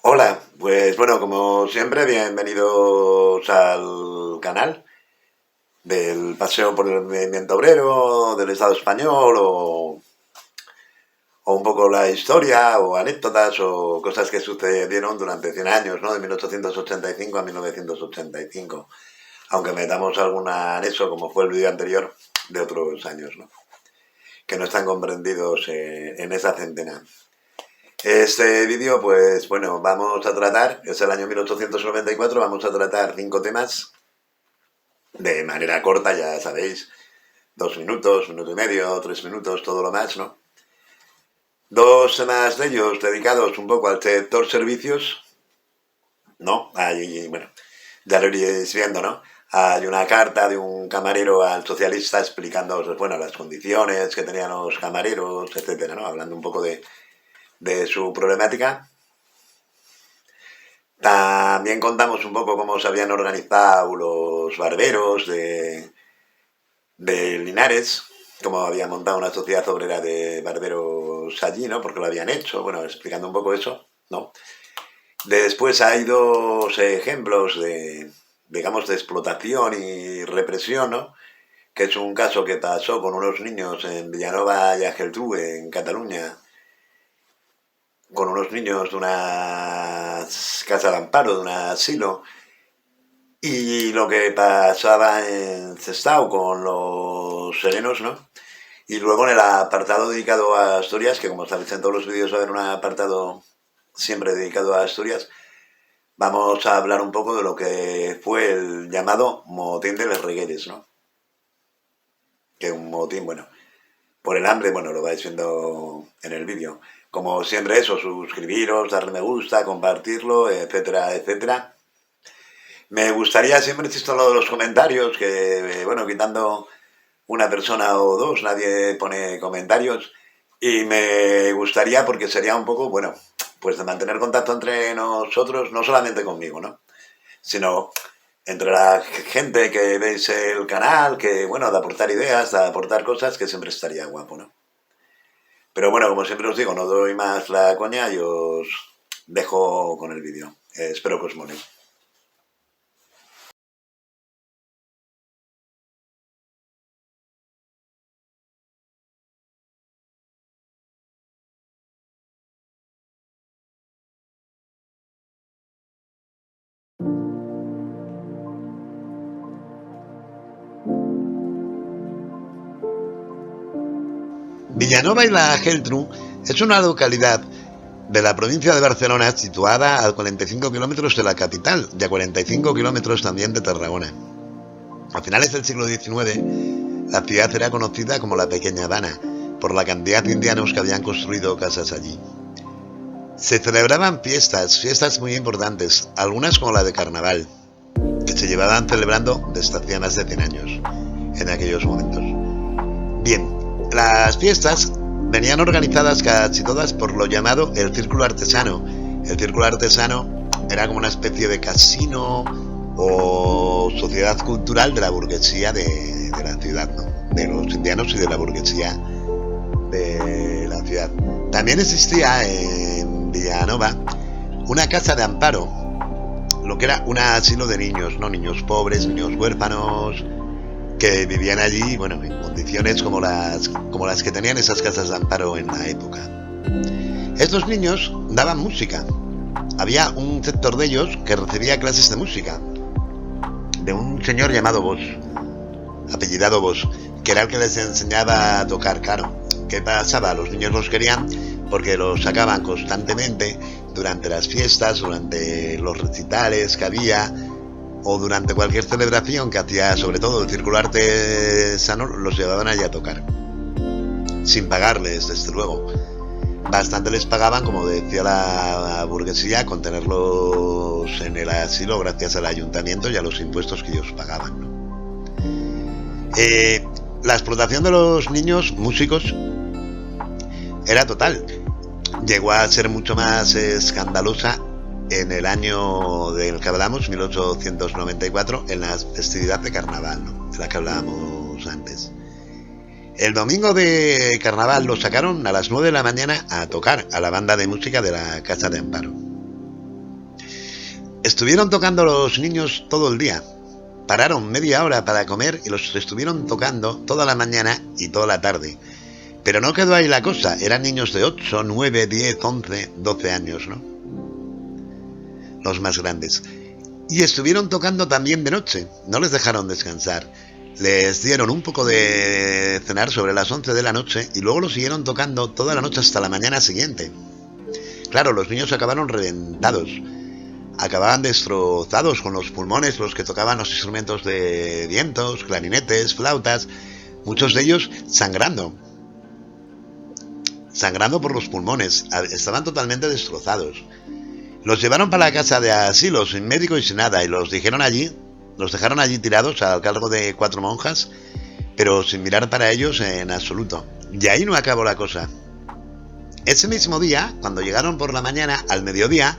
Hola, pues bueno, como siempre, bienvenidos al canal del paseo por el movimiento obrero del Estado español o un poco la historia o anécdotas o cosas que sucedieron durante 100 años, ¿no? De 1885 a 1985, aunque metamos alguna anexo, como fue el vídeo anterior, de otros años, ¿no? Que no están comprendidos en esa centena. Este vídeo, pues bueno, vamos a tratar, es el año 1894, vamos a tratar 5 temas de manera corta, ya sabéis, 2 minutos, 1 minuto y medio, 3 minutos, todo lo más, ¿no? Dos temas de ellos dedicados un poco al sector servicios, ¿no? Ahí, bueno, ya lo iréis viendo, ¿no? Hay una carta de un camarero al socialista explicando, bueno, las condiciones que tenían los camareros, etcétera, ¿no? Hablando un poco de su problemática. También contamos un poco cómo se habían organizado los barberos de Linares, cómo habían montado una sociedad obrera de barberos allí, ¿no? Porque lo habían hecho, bueno, explicando un poco eso, ¿no? Después hay dos ejemplos digamos, de explotación y represión, ¿no? Que es un caso que pasó con unos niños en Vilanova y Geltrú, en Cataluña, con unos niños de una casa de amparo, de un asilo, y lo que pasaba en Sestao con los serenos, ¿no? Y luego en el apartado dedicado a Asturias, que como sabéis en todos los vídeos va a haber un apartado siempre dedicado a Asturias, vamos a hablar un poco de lo que fue el llamado motín de los Regueres, ¿no? Que un motín, bueno, por el hambre, bueno, lo vais viendo en el vídeo. Como siempre eso, suscribiros, darle me gusta, compartirlo, etcétera, etcétera. Me gustaría, siempre insisto en lo de los comentarios, que, bueno, quitando una persona o dos, nadie pone comentarios. Y me gustaría, porque sería un poco, bueno, pues de mantener contacto entre nosotros, no solamente conmigo, ¿no? Sino entre la gente que veis el canal, que, bueno, de aportar ideas, de aportar cosas, que siempre estaría guapo, ¿no? Pero bueno, como siempre os digo, no doy más la coña y os dejo con el vídeo. Espero que os mole. Vilanova y la Geltrú es una localidad de la provincia de Barcelona situada a 45 kilómetros de la capital y a 45 kilómetros también de Tarragona. A finales del siglo XIX, la ciudad era conocida como la Pequeña Habana por la cantidad de indianos que habían construido casas allí. Se celebraban fiestas muy importantes, algunas como la de Carnaval, que se llevaban celebrando desde hacía más de 100 años en aquellos momentos. Bien, las fiestas venían organizadas casi todas por lo llamado el Círculo Artesano. El Círculo Artesano era como una especie de casino o sociedad cultural de la burguesía de la ciudad, ¿no? De los indianos y de la burguesía de la ciudad. También existía en Villanova una casa de amparo, lo que era un asilo de niños, ¿no? Niños pobres, niños huérfanos, que vivían allí, bueno, en condiciones como las que tenían esas casas de amparo en la época. Estos niños daban música. Había un sector de ellos que recibía clases de música de un señor llamado Bosch, apellidado Bosch, que era el que les enseñaba a tocar caro. ¿Qué pasaba? Los niños los querían porque los sacaban constantemente durante las fiestas, durante los recitales que había, o durante cualquier celebración que hacía, sobre todo el Círculo Artesano, los llevaban allí a tocar, sin pagarles, desde luego. Bastante les pagaban, como decía la burguesía, con tenerlos en el asilo gracias al ayuntamiento y a los impuestos que ellos pagaban, ¿no? La explotación de los niños músicos era total. Llegó a ser mucho más escandalosa en el año del que hablamos, 1894, en la festividad de Carnaval, ¿no? De la que hablábamos antes. El domingo de Carnaval lo sacaron a las 9 de la mañana a tocar a la banda de música de la Casa de Amparo. Estuvieron tocando los niños todo el día. Pararon media hora para comer y los estuvieron tocando toda la mañana y toda la tarde. Pero no quedó ahí la cosa. Eran niños de 8, 9, 10, 11, 12 años, ¿no? Los más grandes. Y estuvieron tocando también de noche. No les dejaron descansar. Les dieron un poco de cenar sobre las 11 de la noche y luego los siguieron tocando toda la noche hasta la mañana siguiente. Claro, los niños acabaron reventados. Acababan destrozados con los pulmones, los que tocaban los instrumentos de vientos, clarinetes, flautas, muchos de ellos sangrando por los pulmones, estaban totalmente destrozados. Los llevaron para la casa de asilo sin médico y sin nada y los dejaron allí tirados al cargo de 4 monjas, pero sin mirar para ellos en absoluto. Y ahí no acabó la cosa. Ese mismo día, cuando llegaron por la mañana, al mediodía,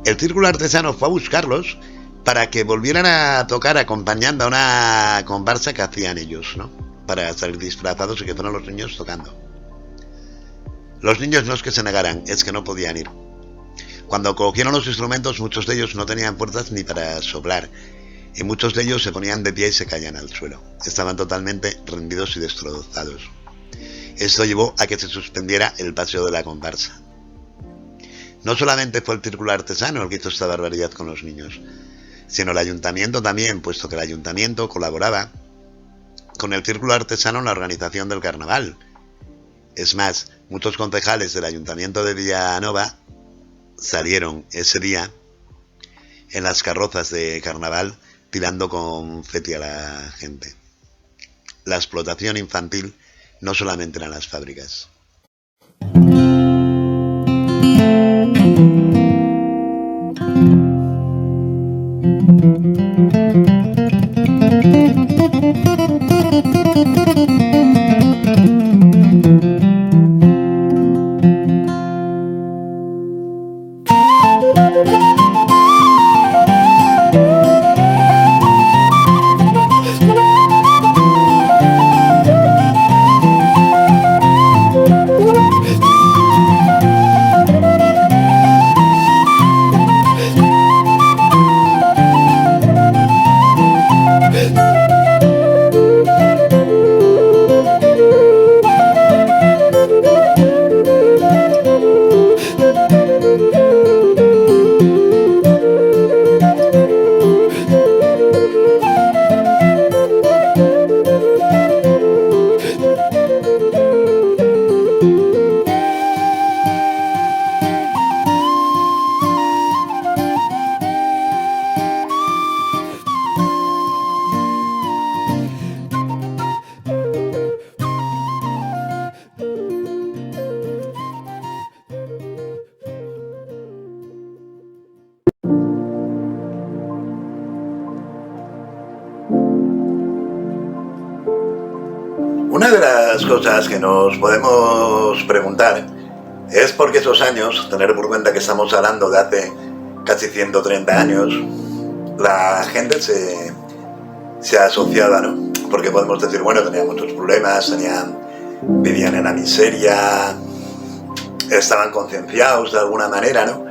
el círculo artesano fue a buscarlos para que volvieran a tocar acompañando a una comparsa que hacían ellos, ¿no? Para salir disfrazados y que fueran los niños tocando. Los niños no es que se negaran, es que no podían ir. Cuando cogieron los instrumentos, muchos de ellos no tenían fuerzas ni para soplar, y muchos de ellos se ponían de pie y se caían al suelo. Estaban totalmente rendidos y destrozados. Esto llevó a que se suspendiera el paseo de la comparsa. No solamente fue el círculo artesano el que hizo esta barbaridad con los niños, sino el ayuntamiento también, puesto que el ayuntamiento colaboraba con el círculo artesano en la organización del carnaval. Es más, muchos concejales del ayuntamiento de Villanova salieron ese día en las carrozas de carnaval tirando confeti a la gente. La explotación infantil no solamente eran las fábricas. Una de las cosas que nos podemos preguntar es por qué esos años, tener por cuenta que estamos hablando de hace casi 130 años, la gente se asociaba, ¿no? Porque podemos decir, bueno, tenían muchos problemas, vivían en la miseria, estaban concienciados de alguna manera, ¿no?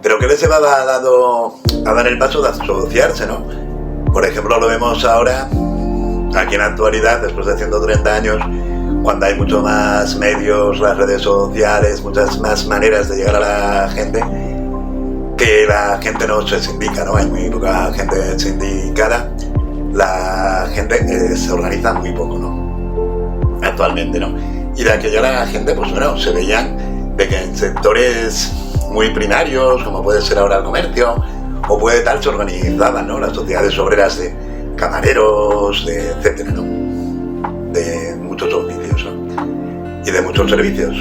Pero ¿qué les llevaba a dar el paso de asociarse, ¿no? Por ejemplo, lo vemos ahora, aquí en la actualidad, después de 130 años, cuando hay mucho más medios, las redes sociales, muchas más maneras de llegar a la gente, que la gente no se sindica, ¿no? Hay muy poca gente sindicada, la gente se organiza muy poco, ¿no? Actualmente, ¿no? Y de aquella la gente, pues bueno, se veían de que en sectores muy primarios, como puede ser ahora el comercio, o puede tal, se organizaban, ¿no? Las sociedades obreras de camareros, de etcétera, ¿no? De muchos oficios, ¿no? Y de muchos servicios.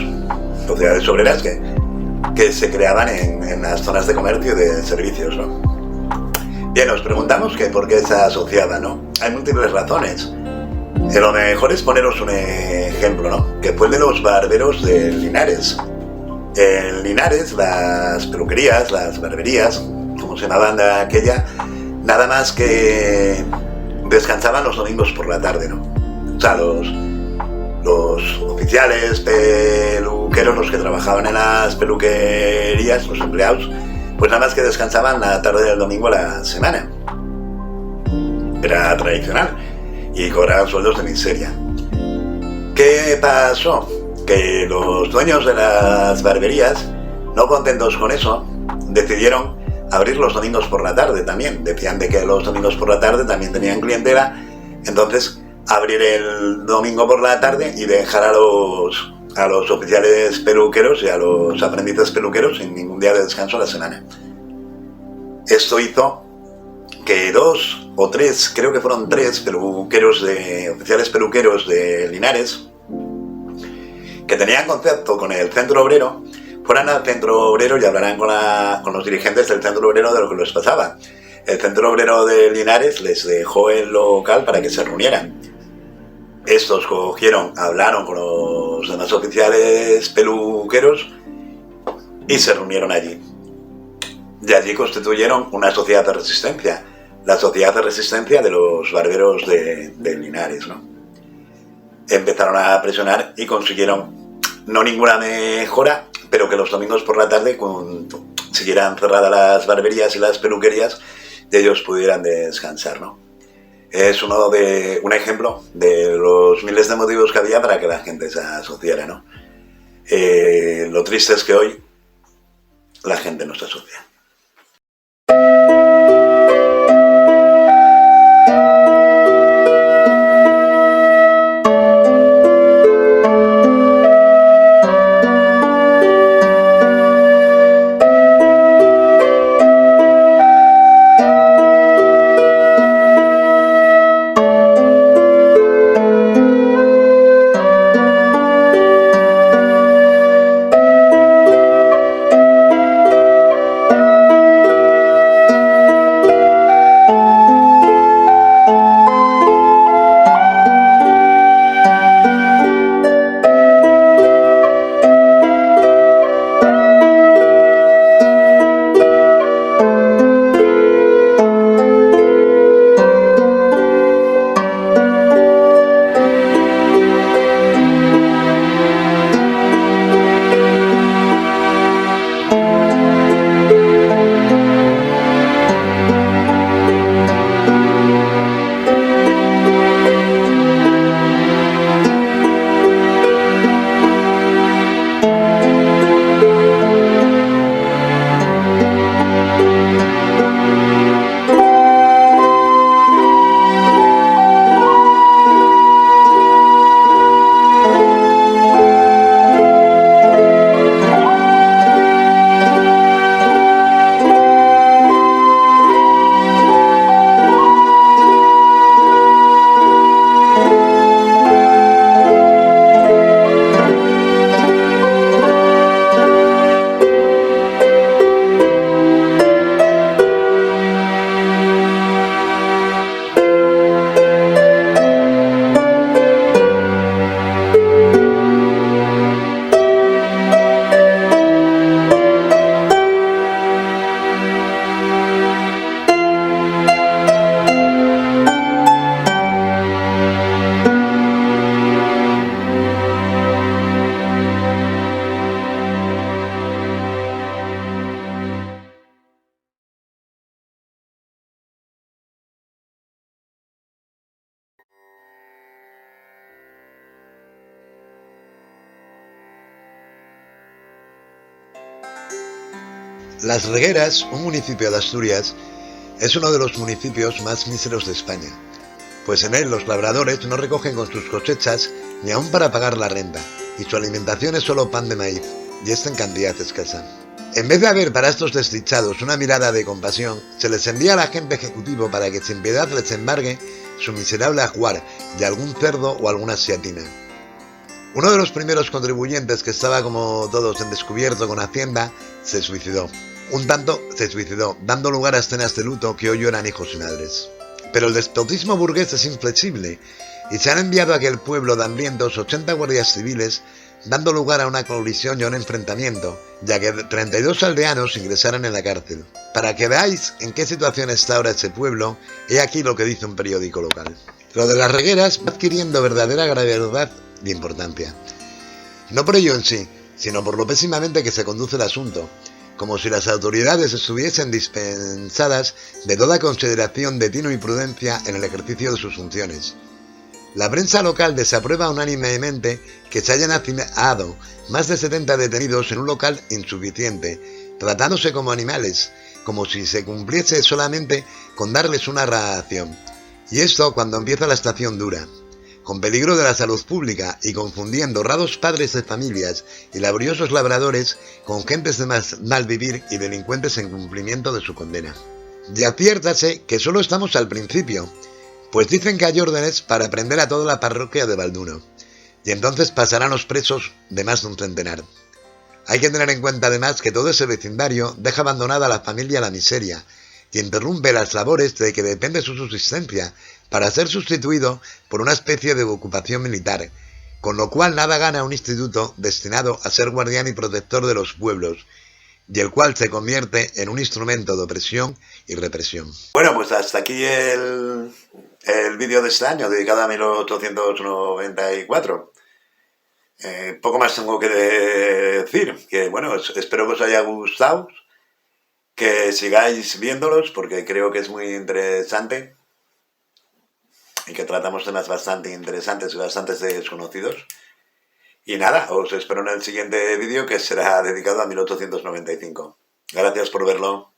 Sociedades obreras que se creaban en las zonas de comercio y de servicios, ¿no? Bien, nos preguntamos que por qué se asociaba, ¿no? Hay múltiples razones. Lo mejor es poneros un ejemplo, ¿no? Que fue el de los barberos de Linares. En Linares, las peluquerías, las barberías, como se llamaban de aquella, nada más que descansaban los domingos por la tarde, ¿no? O sea, los oficiales, peluqueros, los que trabajaban en las peluquerías, los empleados, pues nada más que descansaban la tarde del domingo a la semana. Era tradicional y cobraban sueldos de miseria. ¿Qué pasó? Que los dueños de las barberías, no contentos con eso, decidieron abrir los domingos por la tarde también. Decían de que los domingos por la tarde también tenían clientela, entonces abrir el domingo por la tarde y dejar a los oficiales peluqueros y a los aprendices peluqueros sin ningún día de descanso a la semana. Esto hizo que 2 o 3, creo que fueron 3 oficiales peluqueros de Linares, que tenían contacto con el centro obrero, fueran al centro obrero y hablaran con los dirigentes del centro obrero de lo que les pasaba. El centro obrero de Linares les dejó el local para que se reunieran. Estos hablaron con los demás oficiales peluqueros y se reunieron allí. Y allí constituyeron una sociedad de resistencia, la sociedad de resistencia de los barberos de Linares, ¿no? Empezaron a presionar y consiguieron no ninguna mejora, pero que los domingos por la tarde siguieran cerradas las barberías y las peluquerías y ellos pudieran descansar, ¿no? Es un ejemplo de los miles de motivos que había para que la gente se asociara, ¿no? Lo triste es que hoy la gente no se asocia. Las Regueras, un municipio de Asturias, es uno de los municipios más míseros de España, pues en él los labradores no recogen con sus cosechas ni aún para pagar la renta, y su alimentación es solo pan de maíz, y esta en cantidad escasa. En vez de haber para estos desdichados una mirada de compasión, se les envía al agente ejecutivo para que sin piedad les embargue su miserable ajuar y algún cerdo o alguna siatina. Uno de los primeros contribuyentes, que estaba como todos en descubierto con Hacienda, se suicidó. Un tanto se suicidó, dando lugar a escenas de luto que hoy lloran hijos y madres. Pero el despotismo burgués es inflexible, y se han enviado a aquel pueblo de hambrientos 80 guardias civiles, dando lugar a una colisión y a un enfrentamiento, ya que 32 aldeanos ingresaron en la cárcel. Para que veáis en qué situación está ahora ese pueblo, he aquí lo que dice un periódico local. Lo de las Regueras va adquiriendo verdadera gravedad y importancia. No por ello en sí, sino por lo pésimamente que se conduce el asunto, como si las autoridades estuviesen dispensadas de toda consideración de tino y prudencia en el ejercicio de sus funciones. La prensa local desaprueba unánimemente que se hayan hacinaado más de 70 detenidos en un local insuficiente, tratándose como animales, como si se cumpliese solamente con darles una ración. Y esto cuando empieza la estación dura, con peligro de la salud pública y confundiendo honrados padres de familias y laboriosos labradores con gentes de mal vivir y delincuentes en cumplimiento de su condena. Y adviértase que solo estamos al principio, pues dicen que hay órdenes para prender a toda la parroquia de Balduno, y entonces pasarán los presos de más de un centenar. Hay que tener en cuenta además que todo ese vecindario deja abandonada a la familia a la miseria, y interrumpe las labores de que depende su subsistencia, para ser sustituido por una especie de ocupación militar, con lo cual nada gana un instituto destinado a ser guardián y protector de los pueblos, y el cual se convierte en un instrumento de opresión y represión. Bueno, pues hasta aquí el vídeo de este año, dedicado a 1894. Poco más tengo que decir, que bueno, espero que os haya gustado, que sigáis viéndolos, porque creo que es muy interesante, y que tratamos temas bastante interesantes y bastante desconocidos. Y nada, os espero en el siguiente vídeo, que será dedicado a 1895. Gracias por verlo.